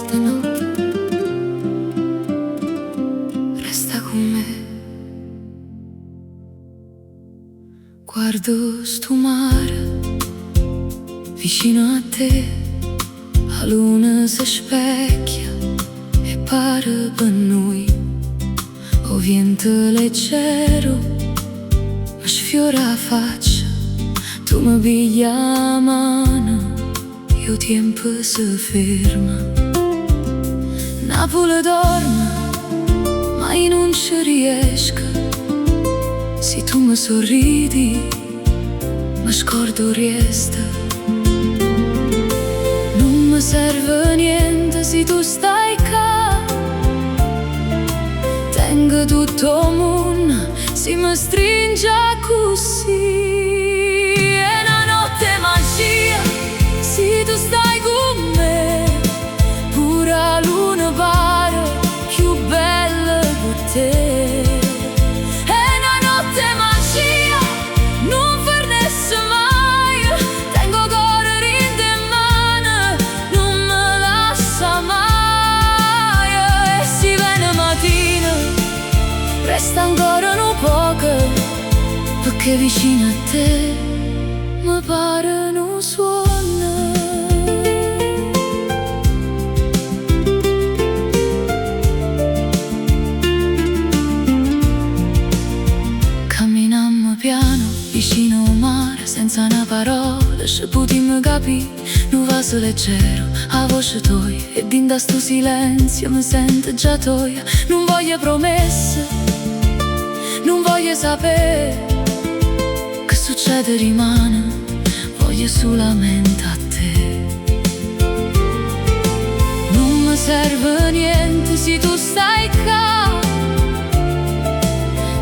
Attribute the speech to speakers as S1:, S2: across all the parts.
S1: stanotte resta con me. Guardo sto mare vicino a te, la luna si specchia e pare per noi. O vento leggero mi sfiora la faccia, tu mi pigli la mano, il tempo si ferma. Napoli dorme, ma io non ci riesco. Se tu mi sorridi, mi scordo resta. Non mi serve niente se tu stai qua. Tengo tutto il mondo, si mi stringe così. È una notte magia, se tu stai con me. Pure la luna pare più bella di te. È una notte magia, non fermarsi mai. Tengo cuore in te mano, non me lascia mai. E si viene mattina, resta ancora un poco, perché vicino a te mi pare non suona. Camminammo piano vicino al mare, senza una parola ci potremmo capire. Un vaso leggero, a voce tua, e dinda sto silenzio mi sento già toia. Non voglio promesse, non voglio sapere che succede rimane, voglio solamente a te. Non mi serve niente se tu stai qua.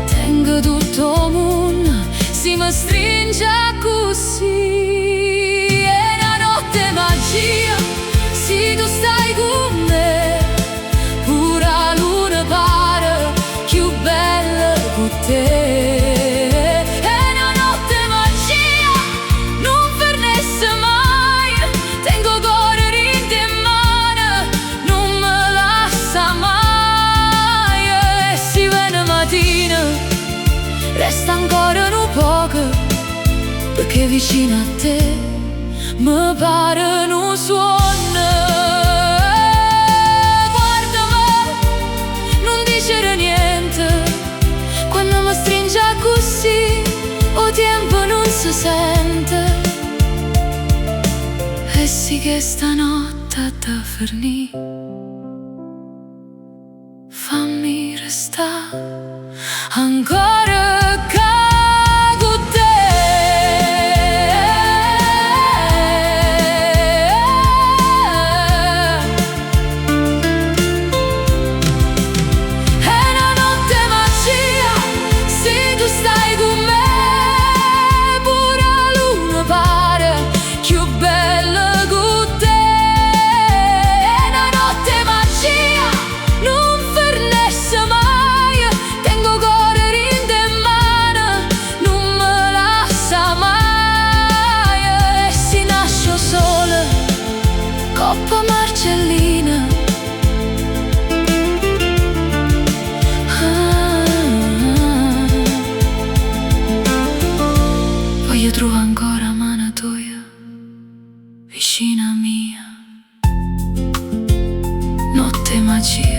S1: Tengo tutto il mondo, si mi stringe così. È una notte magia, se tu stai con me. Pure la luna pare più bella con te. È una notte magia, non fermarsi mai. Tengo cuore in te mano, non me lascia mai. E si viene mattina, resta ancora un poco, perché vicino a te mi pare non suona. Guardami, non dicere niente, quando mi stringe così, o tempo non si sente. E sì che stanotte è da finire, fammi restare ancora con te. È una notte magia, se tu stai con me. Pure la luna pare più bella con te. È una notte magia, non fermarsi mai. Tengo cuore in te mano, non me lascia mai. E si nasce sola, coppa marcellina. Voglio trovare ancora mano tua vicina mia. Notte magia.